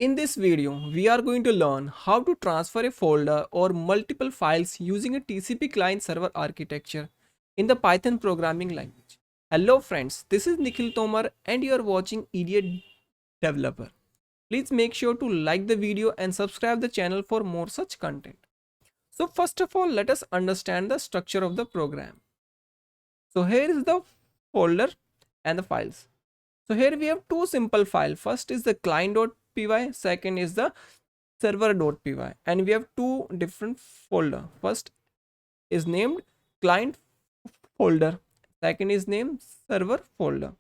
In this video, we are going to learn how to transfer a folder or multiple files using a TCP client server architecture in the Python programming language. Hello friends, this is Nikhil Tomar and you are watching Idiot Developer. Please make sure to like the video and subscribe the channel for more such content. So first of all, let us understand the structure of the program. So here is the folder and the files. So here we have two simple files. First is the client.py, second is the server.py, and we have two different folder. First is named client folder, second is named server folder.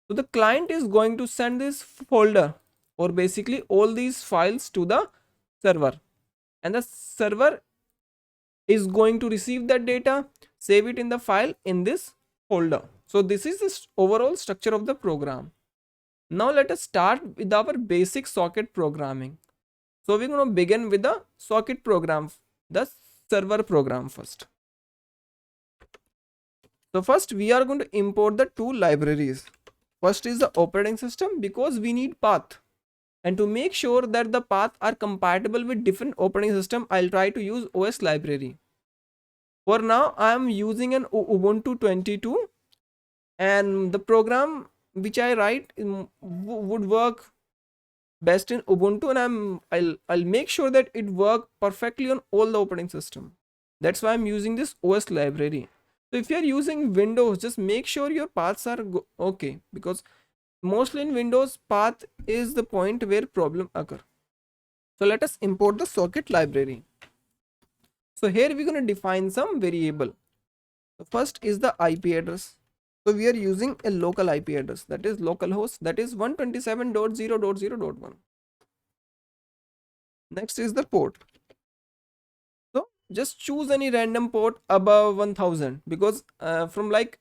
So the client is going to send this folder or basically all these files to the server, and the server is going to receive that data, save it in the file in this folder. So this is the overall structure of the program. Now let us start with our basic socket programming. So we're going to begin with the socket program, the server program first. So first we are going to import the two libraries. First is the operating system, because we need path. And to make sure that the paths are compatible with different operating system, I'll try to use OS library. For now, I am using an Ubuntu 22, and the program which I write would work best in Ubuntu, and I'll make sure that it work perfectly on all the operating system. That's why I'm using this OS library. So if you're using Windows, just make sure your paths are okay, because mostly in Windows, path is the point where problem occur. So let us import the socket library. So here we're going to define some variable. The first is the IP address. So we are using a local IP address, that is localhost, that is 127.0.0.1. Next is the port. So just choose any random port above 1000, because from like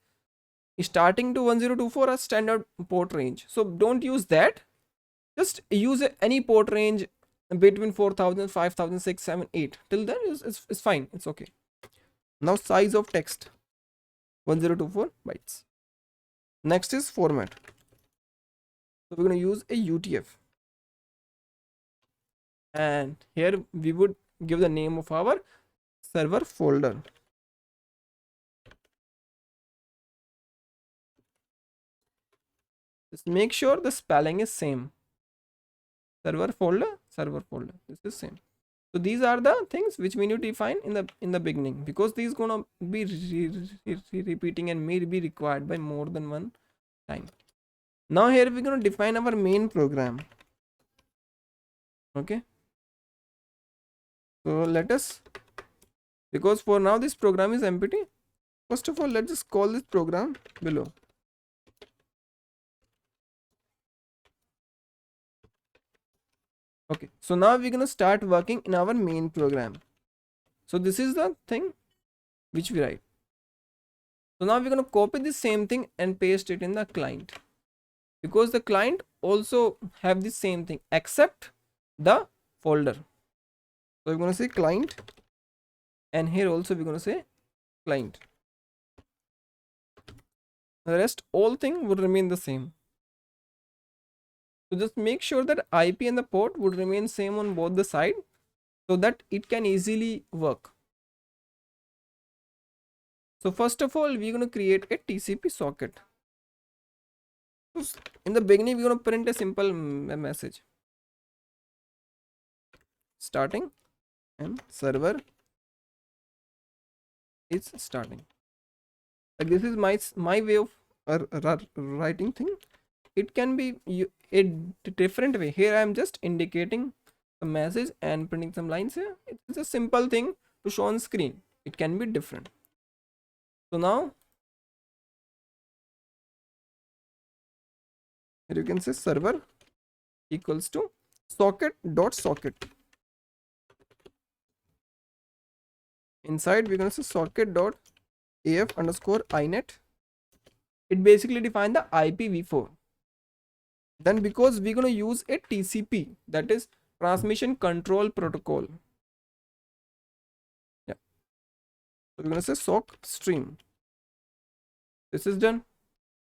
starting to 1024 are standard port range. So don't use that. Just use any port range between 4000, 5000, 6, 7, 8. Till then it's fine. It's okay. Now size of text 1024 bytes. Next is format. So we're going to use a UTF. And here we would give the name of our server folder. Just make sure the spelling is same. Server folder, server folder. This is same. So these are the things which we need to define in the beginning, because these gonna be repeating and may be required by more than one time. Now here we're gonna define our main program. Okay. So let us, because for now this program is empty. First of all, let's just call this program below. Okay, so now we're gonna start working in our main program. So this is the thing which we write. So now we're gonna copy the same thing and paste it in the client, because the client also have the same thing except the folder. So we're gonna say client, and here also we're gonna say client. The rest all thing would remain the same. So just make sure that IP and the port would remain same on both the side, so that it can easily work. So first of all, we're going to create a TCP socket. In the beginning, we're going to print a simple message. Starting and server is starting. Like this is my way of writing thing. It can be a different way. Here I am just indicating a message and printing some lines here. It's a simple thing to show on screen. It can be different. So now here you can say server equals to socket.socket. Inside we're going to say socket.af underscore inet. It basically defines the IPv4. Then because we're going to use a TCP, that is transmission control protocol. Yeah. So we're going to say sock stream. This is done.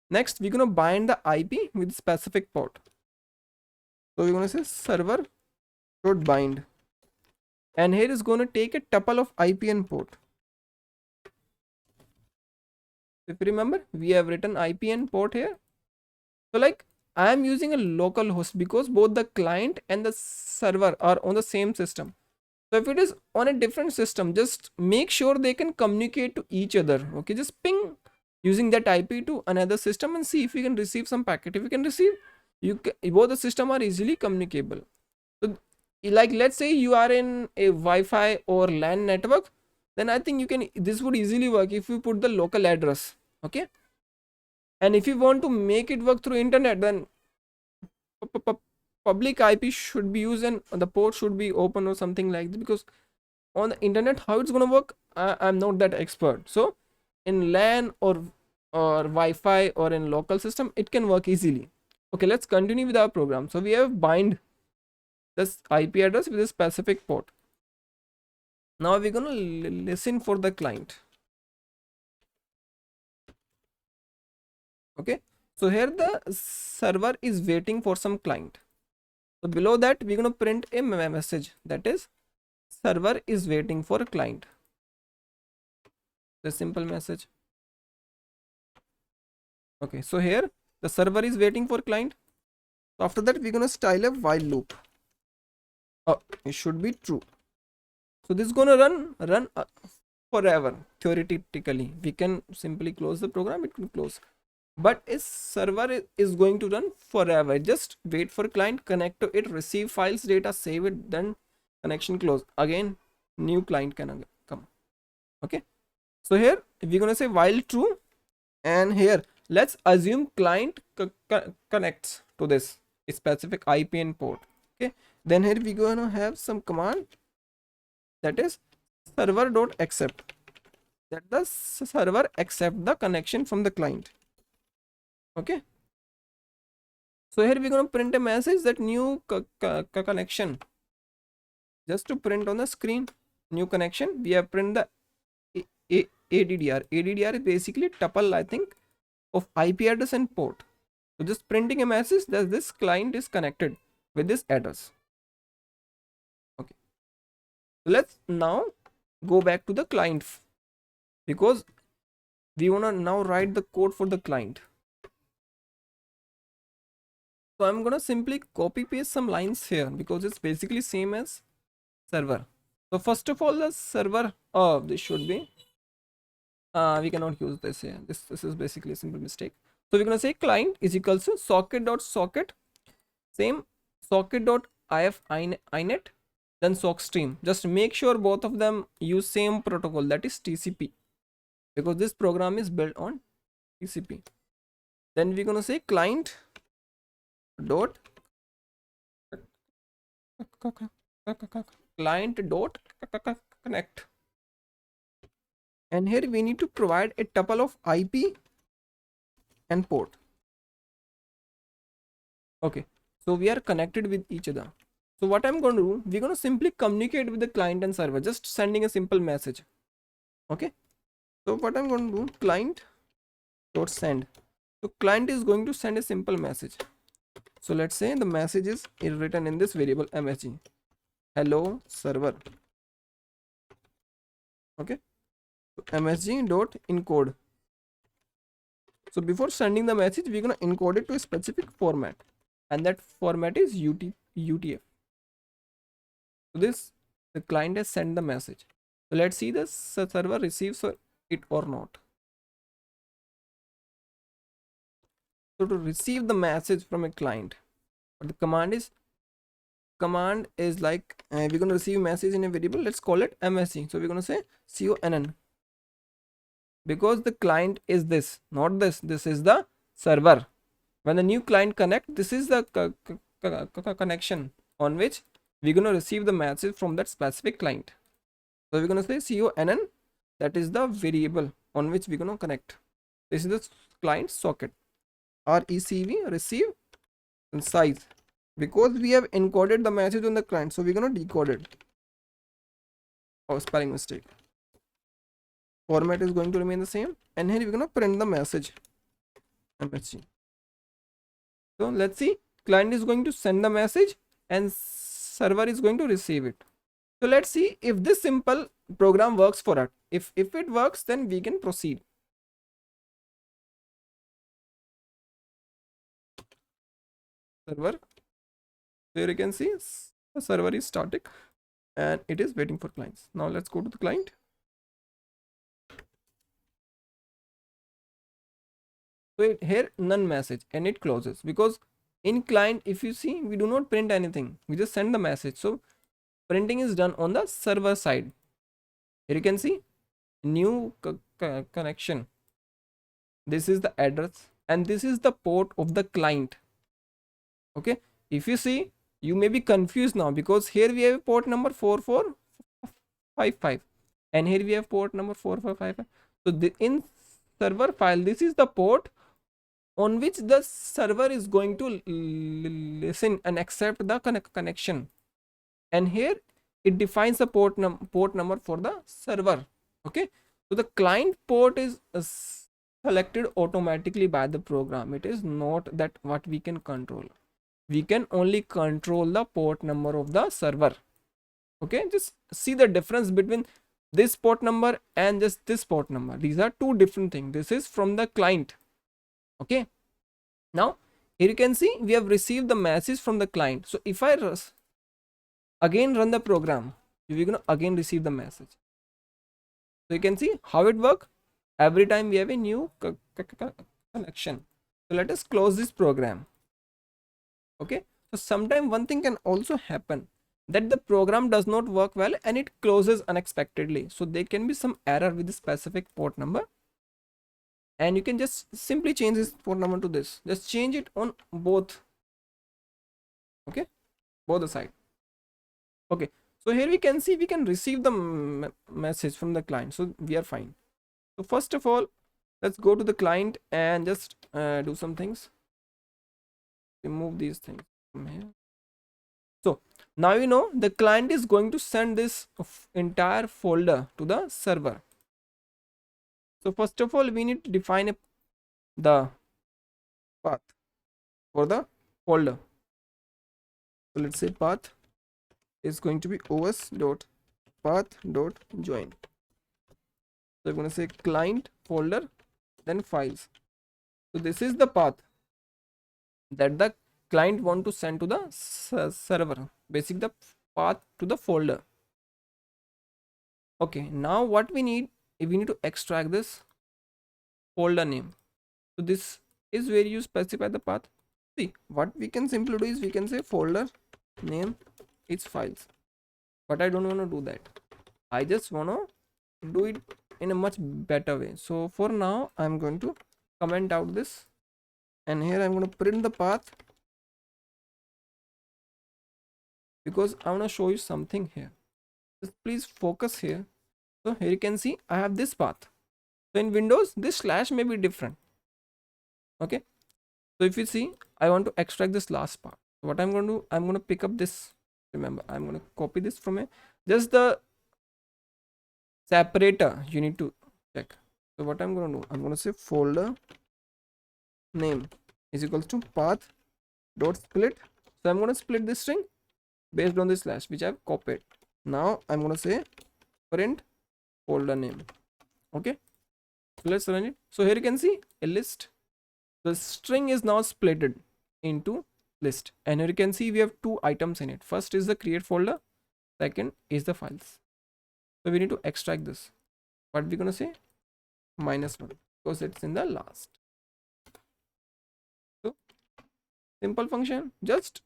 Next, we're going to bind the IP with specific port. So we're going to say server dot bind, and here is going to take a tuple of IP and port. If you remember, we have written IP and port here. So like I am using a local host because both the client and the server are on the same system. So if it is on a different system, just make sure they can communicate to each other. Okay, just ping using that IP to another system and see if you can receive some packet. If you can receive, both the system are easily communicable. So like let's say you are in a Wi-Fi or LAN network, then I think you can, this would easily work if you put the local address. Okay, and if you want to make it work through internet, then public IP should be used and the port should be open or something like that, because on the internet how it's gonna work, I'm not that expert. So in LAN or Wi-Fi or in local system it can work easily. Okay, let's continue with our program. So we have bind this IP address with a specific port. Now we're gonna listen for the client. Okay, so here the server is waiting for some client. So below that we're gonna print a message that is server is waiting for a client. The simple message. Okay, so here the server is waiting for client. So after that we're gonna style a while loop. It should be true. So this is gonna run forever. Theoretically we can simply close the program, it will close, but a server is going to run forever. Just wait for client, connect to it, receive files, data, save it, then connection close, again new client can come. Okay, so here we're gonna say while true, and here let's assume client connects to this specific IP and port. Okay, then here we're gonna have some command that is server dot accept, that the server accept the connection from the client. Okay, so here we're going to print a message that new connection, just to print on the screen new connection. We have print the ADDR. ADDR is basically tuple, I think, of IP address and port. So just printing a message that this client is connected with this address. Okay, so let's now go back to the client, because we want to now write the code for the client. So I'm gonna simply copy paste some lines here because it's basically same as server. So first of all, the server, oh, this should be, we cannot use this here. This is basically a simple mistake. So we're gonna say client is equals to socket, same socket.if inet, then sock stream. Just make sure both of them use same protocol, that is TCP, because this program is built on TCP. Then we're gonna say client dot connect, and here we need to provide a tuple of IP and port. Okay, so we are connected with each other. So what I'm going to do, we're going to simply communicate with the client and server, just sending a simple message. Okay, so what I'm going to do, client dot send. So client is going to send a simple message. So let's say the message is written in this variable msg, hello server. Okay, so msg dot encode. So before sending the message, we're gonna encode it to a specific format, and that format is UTF. So this, the client has sent the message. So let's see the server receives it or not. So to receive the message from a client, what the command is like, we're gonna receive message in a variable. Let's call it msg. So we're gonna say conn, because the client is this, not this. This is the server. When the new client connect, this is the connection on which we're going to receive the message from that specific client. So we're going to say conn, that is the variable on which we're going to connect. This is the client socket, recv, receive, and size, because we have encoded the message on the client, so we're going to decode it. Oh, spelling mistake. Format is going to remain the same, and here we're going to print the message msg. So let's see client is going to send the message and server is going to receive it. So let's see if this simple program works for us. If it works, then we can proceed. Server, here you can see the server is static and it is waiting for clients. Now let's go to the client. So here none message and it closes, because in client, if you see, we do not print anything, we just send the message. So printing is done on the server side. Here you can see new connection. This is the address and this is the port of the client. Okay, if you see, you may be confused now, because here we have port number 4455 and here we have port number 4455. So in server file, this is the port on which the server is going to listen and accept the connection, and here it defines the port number for the server. Okay, so the client port is selected automatically by the program. It is not that what we can control. We can only control the port number of the server. Okay, just see the difference between this port number and just this port number. These are two different things. This is from the client. Okay, now here you can see we have received the message from the client. So if I again run the program, we're gonna again receive the message. So you can see how it works. Every time we have a new connection. So let us close this program. Okay, so sometime one thing can also happen, that the program does not work well and it closes unexpectedly. So there can be some error with the specific port number, and you can just simply change this port number to this. Just change it on both. Okay, both the side. Okay, so here we can see we can receive the message from the client, so we are fine. So first of all, let's go to the client and just do some things. Remove these things from here. So now you know the client is going to send this entire folder to the server. So first of all, we need to define the path for the folder. So let's say path is going to be os.path.join. So I'm going to say client folder, then files. So this is the path that the client want to send to the server, basically the path to the folder. Okay, now what we need to extract this folder name. So this is where you specify the path. See, what we can simply do is we can say folder name is files, but I don't want to do that. I just want to do it in a much better way. So for now, I'm going to comment out this, and here I'm going to print the path, because I want to show you something here. Just please focus here. So here you can see I have this path. So in Windows, this slash may be different. Okay, so if you see, I want to extract this last part. So what I'm going to do, I'm going to pick up this. Remember, I'm going to copy this from a just the separator you need to check. So what I'm going to do, I'm going to say folder name is equals to path dot split. So I'm going to split this string based on this slash which I've copied. Now I'm going to say print folder name. Okay, so let's run it. So here you can see a list. The string is now splitted into list, and here you can see we have two items in it. First is the create folder, second is the files. So we need to extract this. What we're going to say, -1, because it's in the last. So simple function, just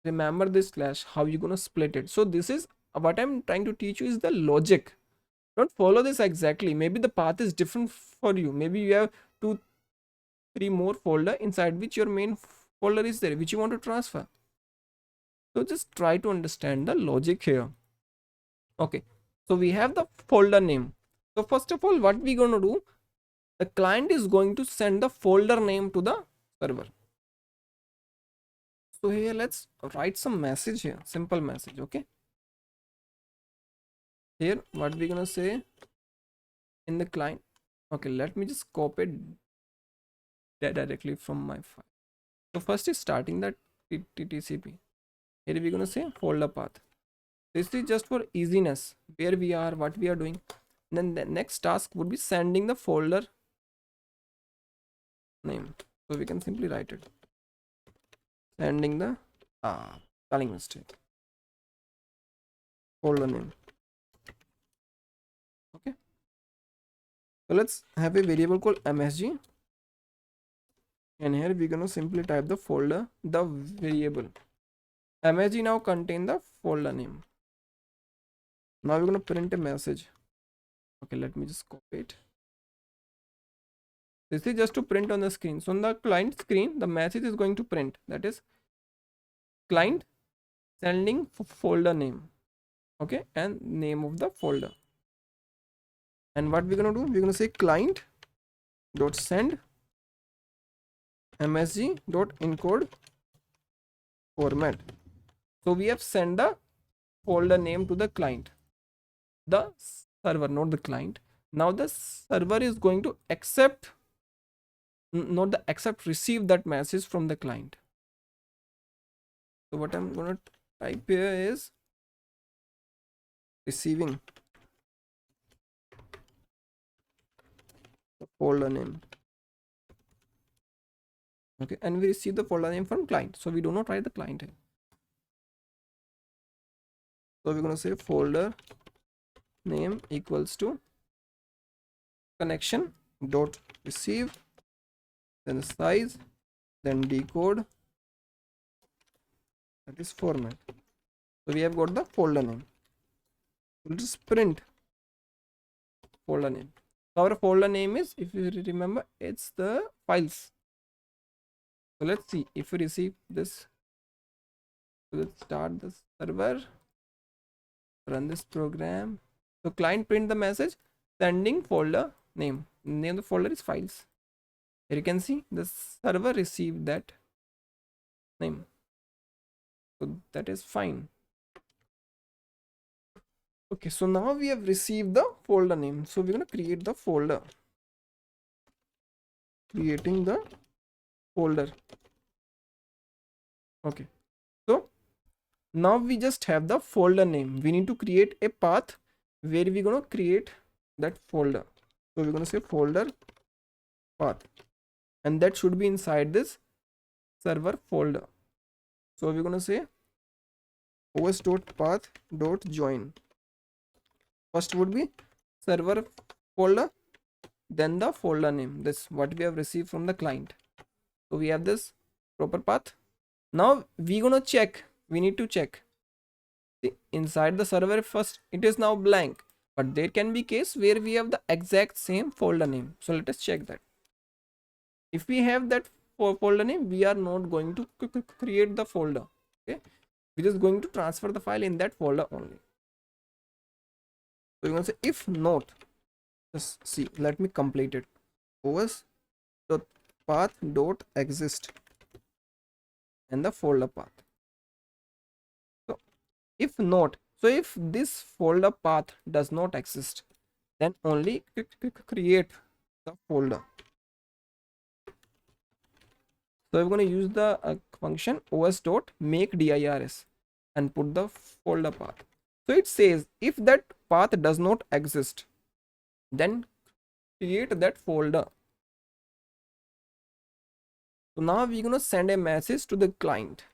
remember this slash, how you're going to split it. So this is what I'm trying to teach you, is the logic. Don't follow this exactly. Maybe the path is different for you. Maybe you have 2-3 more folder inside which your main folder is there, which you want to transfer. So just try to understand the logic here. Okay, so we have the folder name. So first of all, what we're going to do, the client is going to send the folder name to the server. So here let's write some message here, simple message. Okay, here what we're gonna say in the client. Okay, let me just copy it directly from my file. So first is starting that TCP. Here we're gonna say folder path. This is just for easiness, where we are, what we are doing. Then the next task would be sending the folder name. So we can simply write it. Sending the spelling mistake. Folder name. Okay. So let's have a variable called msg. And here we're gonna simply type the folder, the variable. msg now contain the folder name. Now we're gonna print a message. Okay, let me just copy it. This is just to print on the screen. So on the client screen, the message is going to print. That is client sending folder name. Okay, and name of the folder. And what we're gonna do? We're gonna say client dot send msg dot encode format. So we have sent the folder name to the client, the server, not the client. Now the server is going to accept, not the accept, receive that message from the client. So what I'm gonna type here is receiving the folder name. Okay, and we receive the folder name from client, so we do not write the client here. So we're gonna say folder name equals to connection dot receive, then size, then decode, that is format. So we have got the folder name. We'll just print folder name. So our folder name is, if you remember, it's the files. So let's see if we receive this. So let's start the server, run this program. So client print the message sending folder name. Name of the folder is files. Here you can see the server received that name. So that is fine. Okay, so now we have received the folder name. So we're gonna create the folder. Creating the folder. Okay, so now we just have the folder name. We need to create a path where we're gonna create that folder. So we're gonna say folder path, and that should be inside this server folder. So we're gonna say os.path.join. First would be server folder, then the folder name, this what we have received from the client. So we have this proper path. Now we're gonna check, we need to check. See, inside the server first it is now blank, but there can be case where we have the exact same folder name. So let us check that. If we have that folder name, we are not going to create the folder. Okay, we're just going to transfer the file in that folder only. So you're gonna say if not, just see, let me complete it. os.path.exist and the folder path. So if not, so if this folder path does not exist, then only create the folder. So I'm going to use the function os.makeDirs and put the folder path. So it says if that path does not exist, then create that folder. So now we're going to send a message to the client.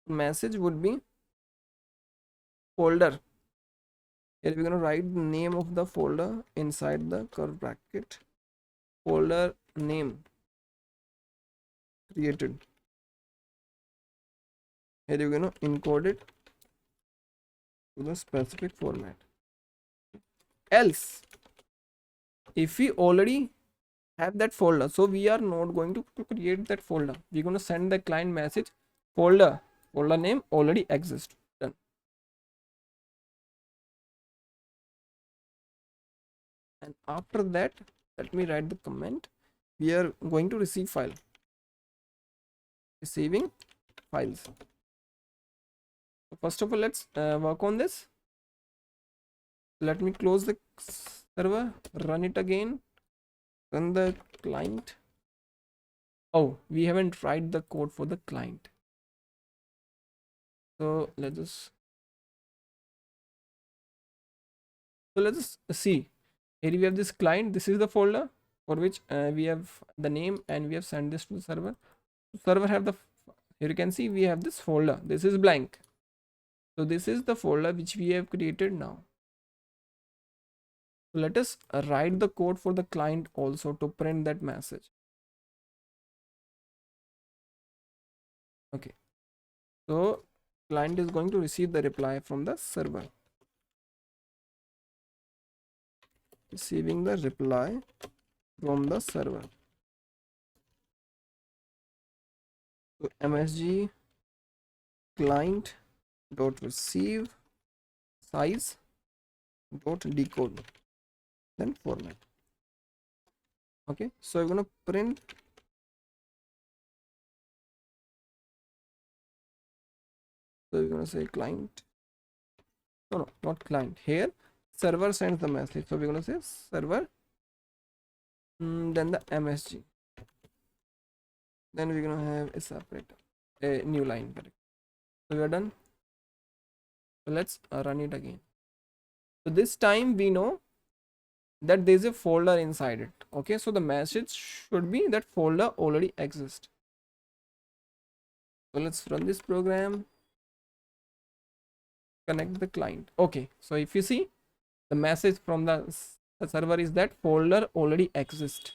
Message would be folder. Here we're going to write the name of the folder inside the curly bracket. Folder name created. Here you're going to encode it to the specific format. Else, if we already have that folder, so we are not going to create that folder. We're going to send the client message folder name already exists. Done. And after that, let me write the comment. We are going to receive file. Receiving files. So first of all, let's work on this. Let me close the server, run it again, run the client. Oh, we haven't write the code for the client. So let's see. Here we have this client. This is the folder for which we have the name, and we have sent this to the server. Server have the, here you can see we have this folder. This is blank. So this is the folder which we have created now. So let us write the code for the client also to print that message. Okay. So client is going to receive the reply from the server. Receiving the reply from the server. So msg client dot receive size dot decode, then format. Okay, so we're gonna print, so we're gonna say client, no, not client, here server sends the message, so we're gonna say server, then the msg, then we're gonna have a separate, a new line, correct. So we are done. So let's run it again. So this time we know that there is a folder inside it. Okay, so the message should be that folder already exists. So let's run this program, connect the client. Okay, so if you see, the message from the server is that folder already exists.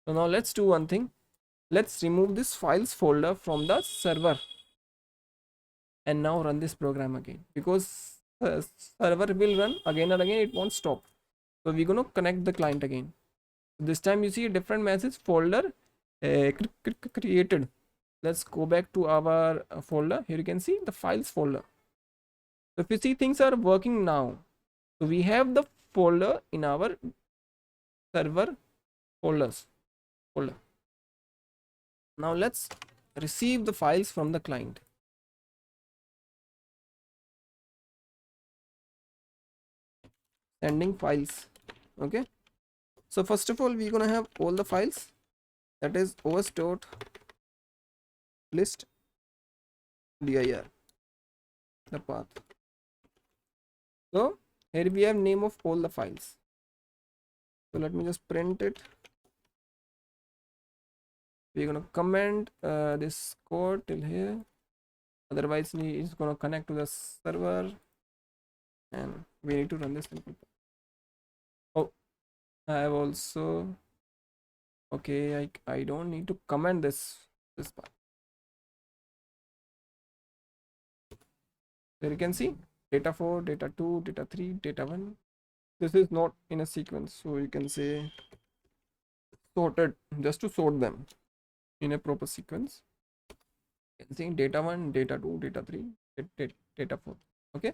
So now let's do one thing. Let's remove this files folder from the server and now run this program again, because server will run again and again, it won't stop. So we're going to connect the client again. This time you see a different message, folder created. Let's go back to our folder. Here you can see the files folder. So if you see, things are working now. So we have the folder in our server folder. Now let's receive the files from the client. Sending files. Okay, so first of all we're gonna have all the files, that is os dot list dir, the path. So here we have name of all the files. So let me just print it. We're gonna comment this code till here, otherwise it's gonna connect to the server and we need to run this simple. Oh, I have also, okay, I don't need to comment this part. There you can see data 4, data 2, data 3, data 1. This is not in a sequence, so you can say sorted, just to sort them in a proper sequence. You can see data 1, data 2, data 3, data 4. Okay,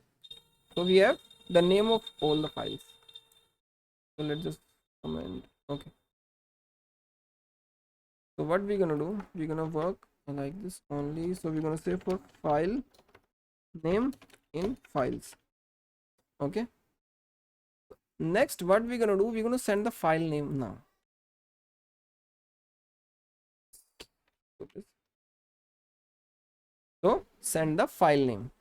so we have the name of all the files. So let's just comment. Okay, so what we're gonna do, we're gonna work like this only. So we're gonna say for file name in files. Okay, next what we're gonna do, we're gonna send the file name now. So send the file name.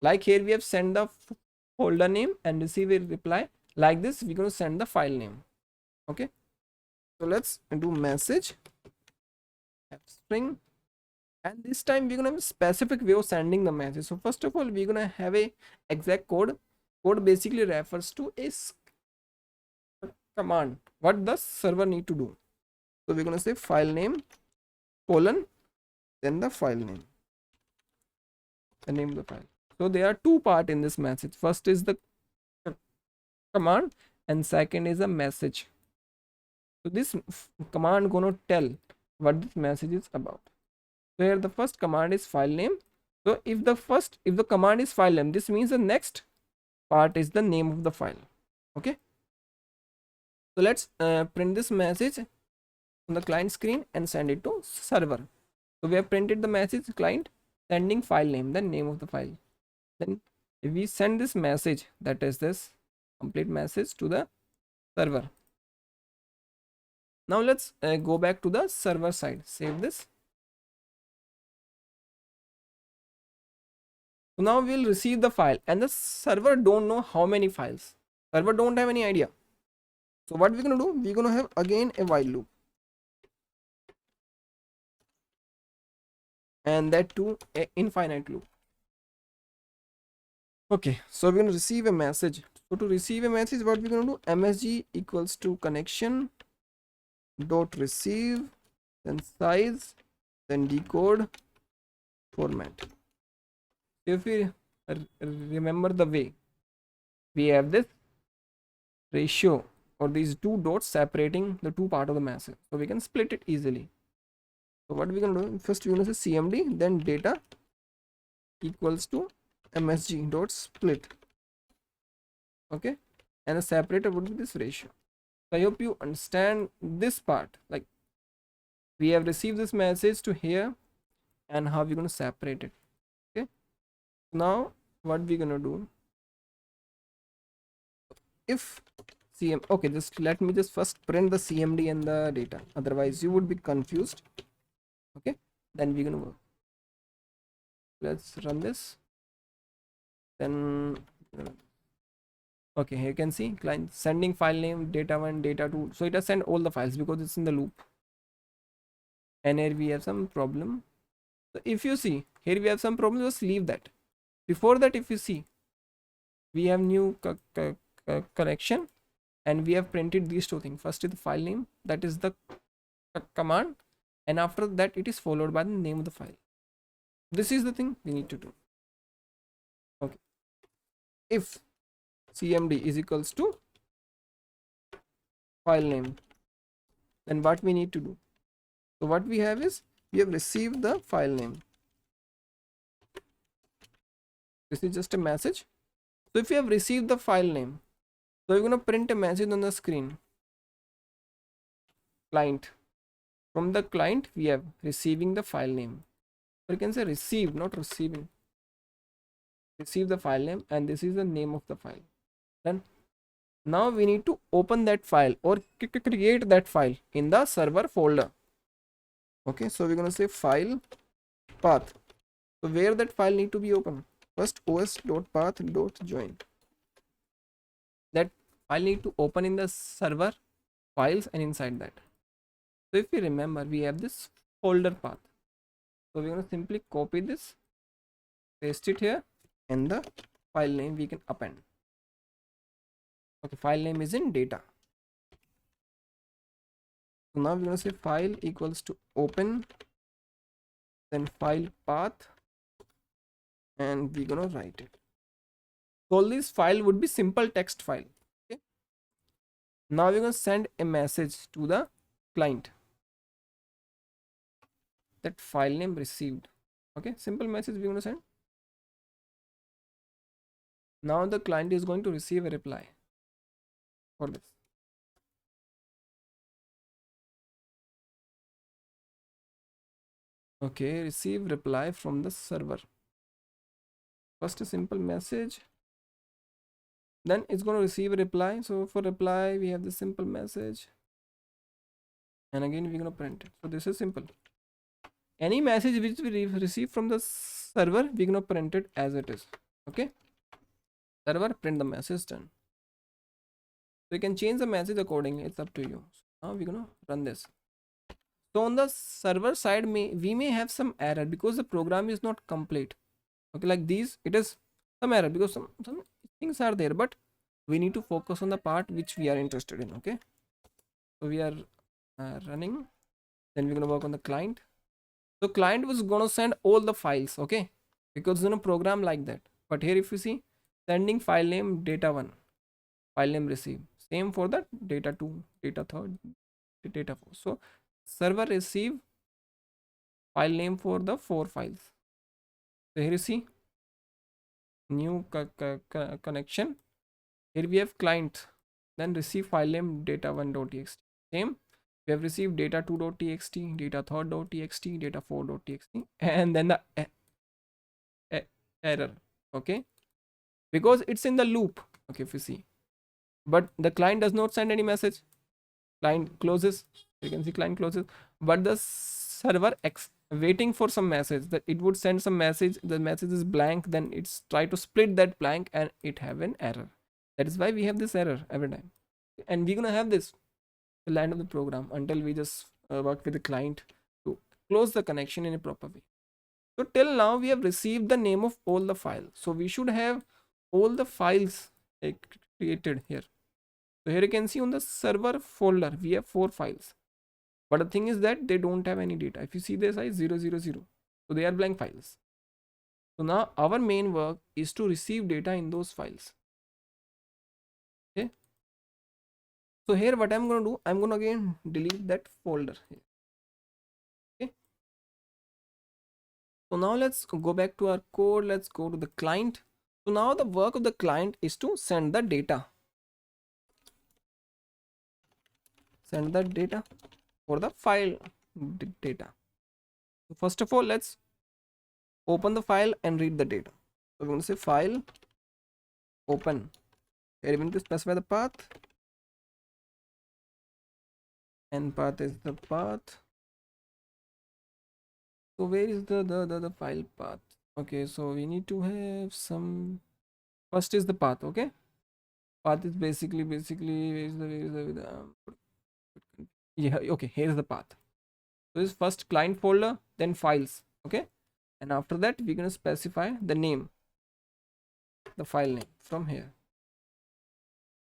Like here we have sent the folder name and receive a reply. Like this we're going to send the file name. Okay, so let's do message string, and this time we're going to have a specific way of sending the message. So first of all we're going to have a exact code. Code basically refers to a command what the server need to do. So we're going to say file name colon, then the file name, the name of the file. So there are two parts in this message. First is the command and second is a message. So this command gonna tell what this message is about. So here the first command is file name. So if the command is file name, this means the next part is the name of the file. Okay, so let's print this message on the client screen and send it to server. So we have printed the message client sending file name, then name of the file. Then if we send this message, that is this complete message to the server. Now let's go back to the server side. Save this. So now we'll receive the file, and the server don't know how many files. Server don't have any idea. So what we're gonna do? We're gonna have again a while loop, and that too a infinite loop. Okay, so we're gonna receive a message. So to receive a message, what we're gonna do? MSG equals to connection dot receive, then size, then decode, format. If we remember the way, we have this ratio or these two dots separating the two part of the message, so we can split it easily. So what we can do, first we're going to say cmd, then data equals to msg dot split. Okay, and the separator would be this ratio. So I hope you understand this part. Like, we have received this message to here, and how we're going to separate it. Okay, now what we're going to do, if okay, just let me just first print the cmd and the data, otherwise you would be confused. Okay, then we're gonna work. Let's run this. Then okay, here you can see client sending file name data1 data2, so it has sent all the files because it's in the loop. And here we have some problem. So if you see here we have some problem, just leave that. Before that, if you see, we have new connection, and we have printed these two things. First is the file name, that is the command, and after that it is followed by the name of the file. This is the thing we need to do. Okay, if cmd is equals to file name, then what we need to do? So what we have is, we have received the file name. This is just a message. So if you have received the file name, so you're going to print a message on the screen. Client, from the client we have receiving the file name. So you can say received, not receiving. Receive the file name, and this is the name of the file. Then now we need to open that file or create that file in the server folder. Okay, so we're going to say file path. So where that file need to be open? First os.path.join. That file need to open in the server files, and inside that, so if we remember, we have this folder path. So we're going to simply copy this, paste it here, and the file name we can append. Okay, file name is in data. So now we're going to say file equals to open, then file path, and we're going to write it. So all this file would be simple text file. Okay, now we're going to send a message to the client, that file name received. Okay, simple message we're going to send. Now the client is going to receive a reply for this. Okay, receive reply from the server. First a simple message, then it's going to receive a reply. So for reply we have the simple message, and again we're going to print it. So this is simple. Any message which we receive from the server, we're going to print it as it is. Okay, server, print the message, done. So you can change the message accordingly, it's up to you. So now we're going to run this. So on the server side, we may have some error because the program is not complete. Okay, like these, it is some error because some things are there, but we need to focus on the part which we are interested in. Okay, so we are running, then we're going to work on the client. So client was going to send all the files, okay, because in a program like that. But here if you see, sending file name data1, file name received, same for that data2, data3, data4. So server receive file name for the 4 files. So here you see new connection. Here we have client, then receive file name data1.txt. Same, we have received data2.txt, data3.txt, data4.txt, and then the error. Okay, because it's in the loop. Okay, if you see, but the client does not send any message. Client closes, you can see client closes, but the server waiting for some message, that it would send some message, the message is blank, then it's try to split that blank and it have an error. That is why we have this error every time, and we're gonna have this till the end of the program until we just work with the client to close the connection in a proper way. So till now we have received the name of all the files, so we should have all the files created here. So here you can see on the server folder we have 4 files, but the thing is that they don't have any data. If you see the size 000, so they are blank files. So now our main work is to receive data in those files. Okay, so here what I'm going to do, I'm going to again delete that folder here. Okay, so now let's go back to our code. Let's go to the client. So now the work of the client is to send the data, for the file data. So first of all, let's open the file and read the data. So we're going to say file open. Here we need to specify the path, and path is the path. So where is the file path? Okay, so we need to have some, first is the path. Okay, path is basically where is the yeah, okay, here's the path. So this first client folder, then files. Okay, and after that we're going to specify the name, the file name from here.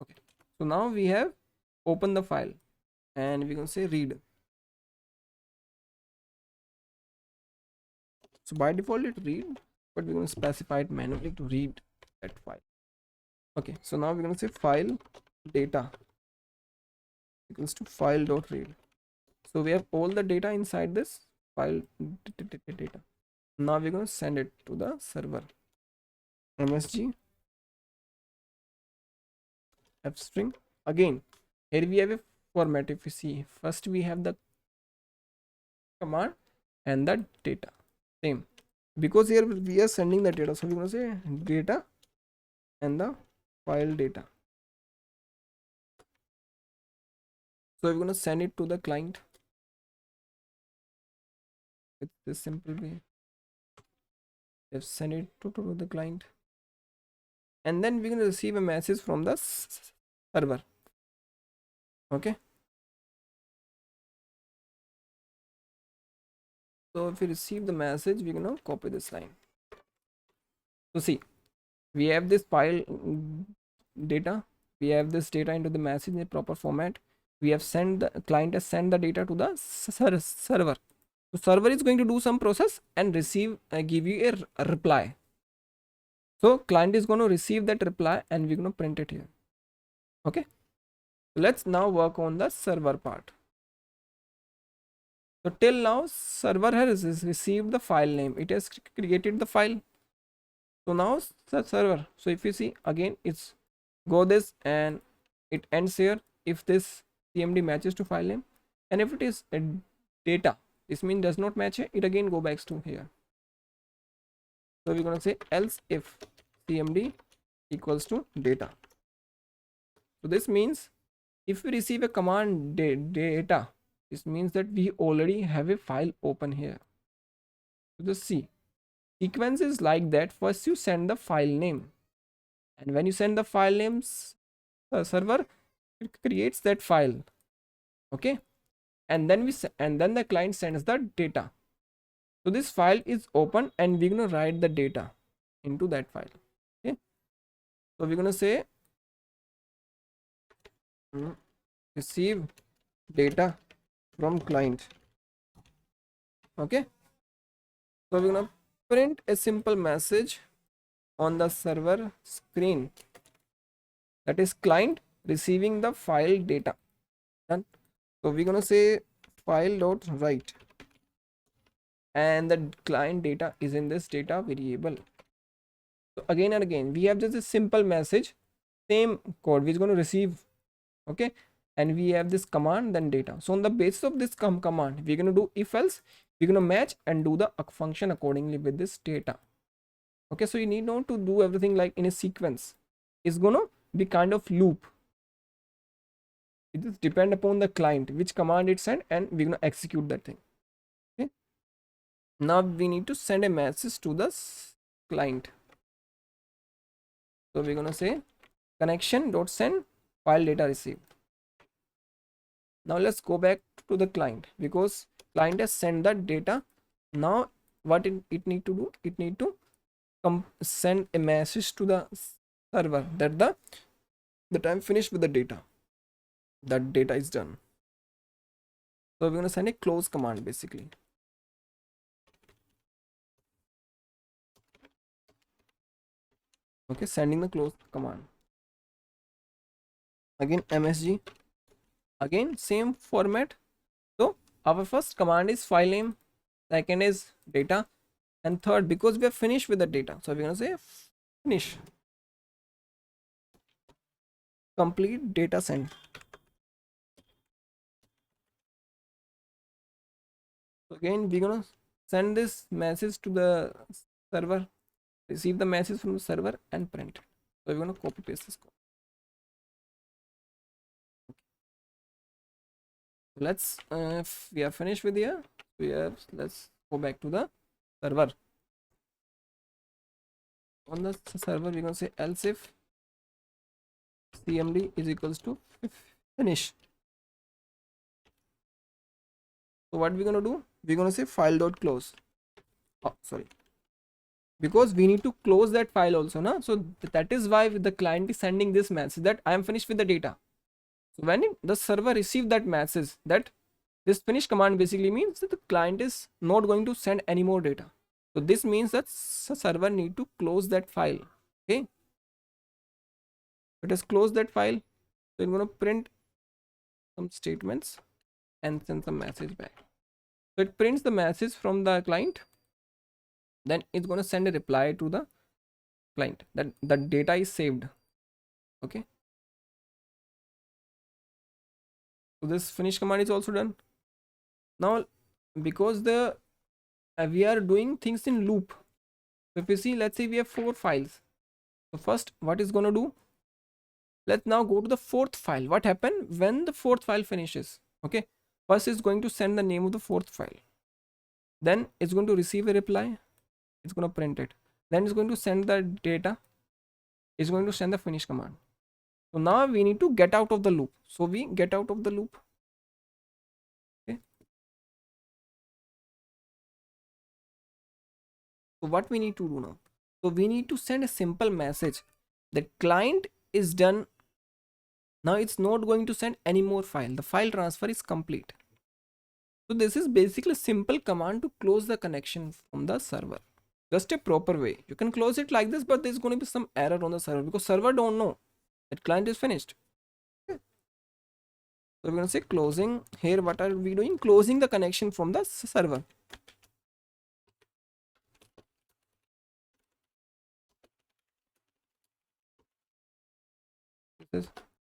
Okay, so now we have opened the file and we're going to say read. So by default it read, but we're going to specify it manually to read that file. Okay, so now we're going to say file data equals to file dot read. So we have all the data inside this file data. Now we're going to send it to the server. MSG f string. Again, here we have a format. If you see, first we have the command and the data same, because here we are sending the data, so we're going to say data and the file data. So we're going to send it to the client with this simple way. We've sent it to the client, and then we're going to receive a message from the server. Okay, so if we receive the message, we're going to copy this line. So see, we have this file data, we have this data into the message in a proper format. We have sent, the client has sent the data to the server. So server is going to do some process and receive, give you a reply. So client is going to receive that reply and we're going to print it here. Okay, let's now work on the server part. So till now server has received the file name, it has created the file. So now the server, so if you see again, it's go this and it ends here if this cmd matches to file name, and if it is a data, this means does not match it again go back to here. So we're going to say else if cmd equals to data. So this means if we receive a command data, this means that we already have a file open here. So just see, sequence is like that. First you send the file name, and when you send the file names, the server creates that file. Okay, and then the client sends the data. So this file is open and we're going to write the data into that file. Okay, so we're going to say receive data from client. Okay, so we're going to print a simple message on the server screen, that is client receiving the file data. Done. So we're going to say file dot write, and the client data is in this data variable. So again and again we have just a simple message, same code which is going to receive. Okay, and we have this command then data. So on the basis of this command we're going to do if else, we're going to match and do the function accordingly with this data. Okay, so you need not to do everything like in a sequence, it's going to be kind of loop. It is depend upon the client which command it sent, and we're gonna execute that thing. Okay. Now we need to send a message to the client. So we're gonna say connection dot send file data received. Now let's go back to the client, because client has sent that data. Now what it need to do, it need to send a message to the server that the time finished with the data, that data is done. So we're going to send a close command basically. Okay, sending the close command. Again msg, again same format. So our first command is file name, second is data, and third, because we are finished with the data, so we're going to say finish complete data send. So again we're going to send this message to the server, receive the message from the server, and print. So we're going to copy paste this code. Let's if we are finished with here, let's go back to the server. On the server we're going to say else if cmd is equals to finish. So what we're going to do, we're going to say file dot close. Oh, sorry, because we need to close that file also, na? So that is why the client is sending this message that I am finished with the data. So when the server receive that message, that this finish command basically means that the client is not going to send any more data. So this means that server need to close that file. Okay, it has closed that file. So I'm going to print some statements and send some message back. So it prints the message from the client, then it's going to send a reply to the client that the data is saved. Okay, so this finish command is also done. Now because the we are doing things in loop, so if you see, let's say we have 4 files. So first what is going to do, let's now go to the 4th file. What happened when the 4th file finishes? Okay, first is going to send the name of the 4th file, then it's going to receive a reply, it's going to print it, then it's going to send the data, it's going to send the finish command. So now we need to get out of the loop, so we get out of the loop. Okay, so what we need to do now, so we need to send a simple message that client is done. Now it's not going to send any more file, the file transfer is complete. So this is basically a simple command to close the connection from the server. Just a proper way. You can close it like this, but there's going to be some error on the server because server don't know that client is finished. Okay. So we're going to say closing. Here what are we doing? Closing the connection from the server.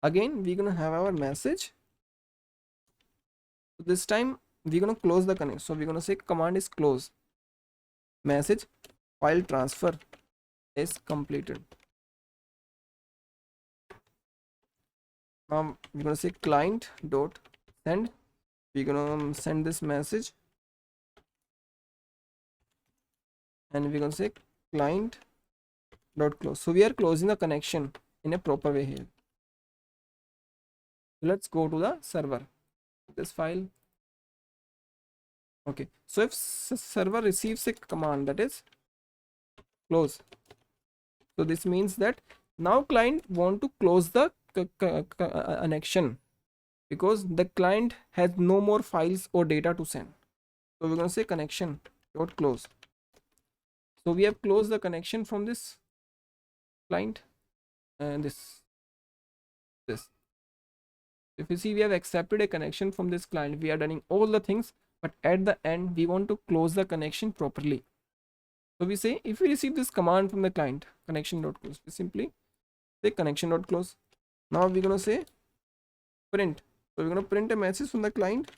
Again we're going to have our message. So this time we're going to close the connection. So we're going to say command is close. Message file transfer is completed. Now we're going to say client dot send. We're going to send this message, and we're going to say client dot close. So we are closing the connection in a proper way here. So let's go to the server, this file. Okay, so if server receives a command that is close, so this means that now client want to close the connection because the client has no more files or data to send. So we're going to say connection dot close. So we have closed the connection from this client, and this. If you see, we have accepted a connection from this client, we are doing all the things, but at the end we want to close the connection properly. So we say if we receive this command from the client connection dot close, we simply say connection dot close. Now we're going to say print. So we're going to print a message from the client,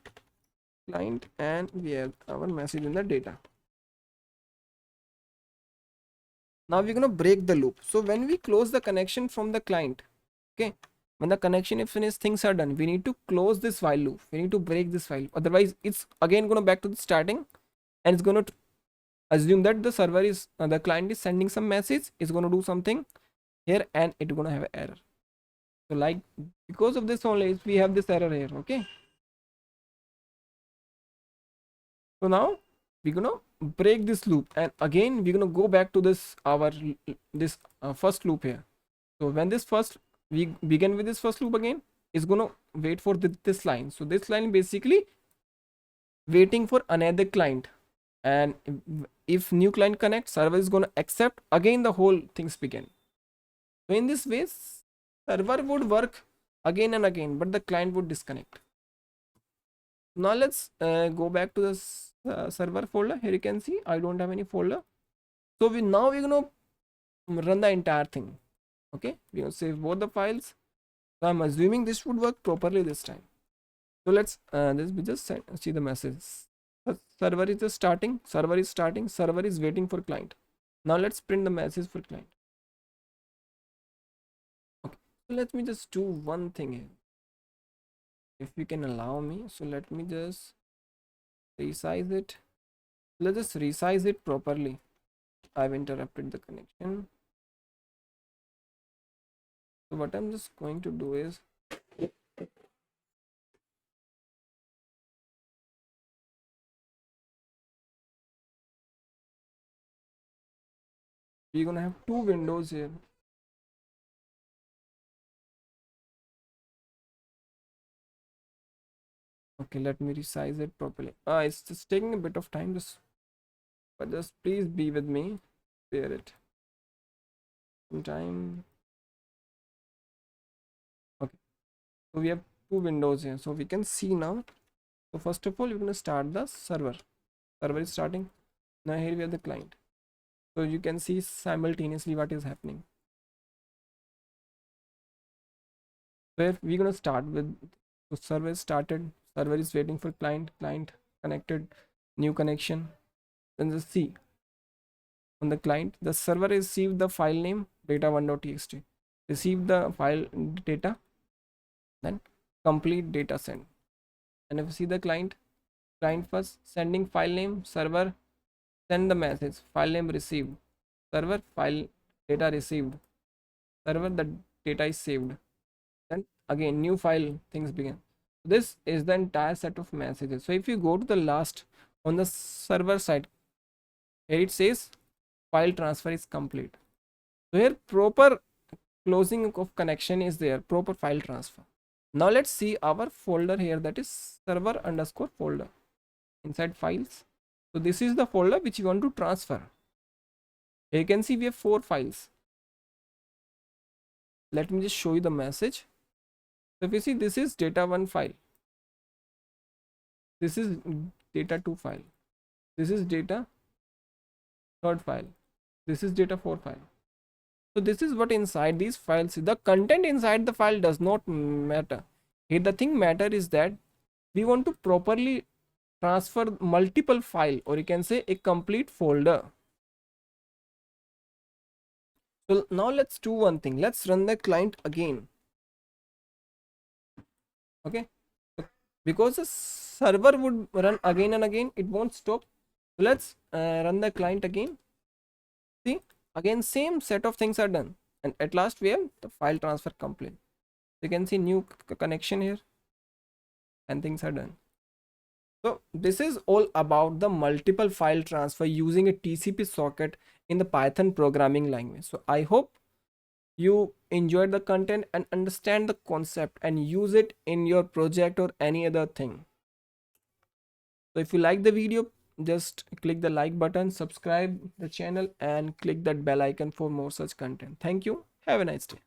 and we have our message in the data. Now we're going to break the loop. So when we close the connection from the client, okay, When the connection is finished, things are done. We need to close this while loop. We need to break this while. Otherwise, it's again gonna back to the starting, and it's gonna assume that the server is the client is sending some message. It's gonna do something here, and it's gonna have an error. So like because of this only, we have this error here. Okay. So now we're gonna break this loop, and again we're gonna go back to this this first loop here. So when this first we begin with this first loop again, it's gonna wait for this line. So this line basically waiting for another client, and if new client connects, server is gonna accept, again the whole things begin. So in this way, server would work again and again, but the client would disconnect. Now let's go back to this server folder. Here you can see I don't have any folder. So we're gonna run the entire thing. Okay, we're gonna save both the files. So I'm assuming this would work properly this time. So let's we just see the message. Server is just starting. Server is starting. Server is waiting for client. Now let's print the message for client. Okay, so let me just do one thing here, if you can allow me. So let me just resize it. Let's just resize it properly. I've interrupted the connection. So what I'm just going to do is we're gonna have two windows here. Okay, let me resize it properly. It's just taking a bit of time, but just please be with me. Bear it some time. Okay, so we have two windows here, so we can see now. So first of all, we're gonna start the server. Server is starting. Now here we have the client. So you can see simultaneously what is happening. Where we're gonna start with, so server is started. Server is waiting for client. Client connected. New connection. Then just see on the client, the server received the file name data1.txt, received the file data, then complete data send. And if you see the client first sending file name, server send the message, file name received, server file data received, server the data is saved, then again new file things begin. This is the entire set of messages. So if you go to the last on the server side, here it says file transfer is complete. So here proper closing of connection is there, proper file transfer. Now let's see our folder here, that is server underscore folder inside files. So this is the folder which you want to transfer. Here you can see we have 4 files. Let me just show you the message. So if you see, this is data1 file, this is data2 file, this is data third file, this is data4 file. So this is what inside these files. The content inside the file does not matter. Here the thing matter is that we want to properly transfer multiple file, or you can say a complete folder. So now let's do one thing. Let's run the client again. Okay, because the server would run again and again, it won't stop. So let's run the client again. See, again same set of things are done, and at last we have the file transfer complete. You can see new connection here, and things are done. So this is all about the multiple file transfer using a TCP socket in the Python programming language. So I hope you enjoyed the content and understand the concept and use it in your project or any other thing. So if you like the video, just click the like button, subscribe the channel, and click that bell icon for more such content. Thank you. Have a nice day.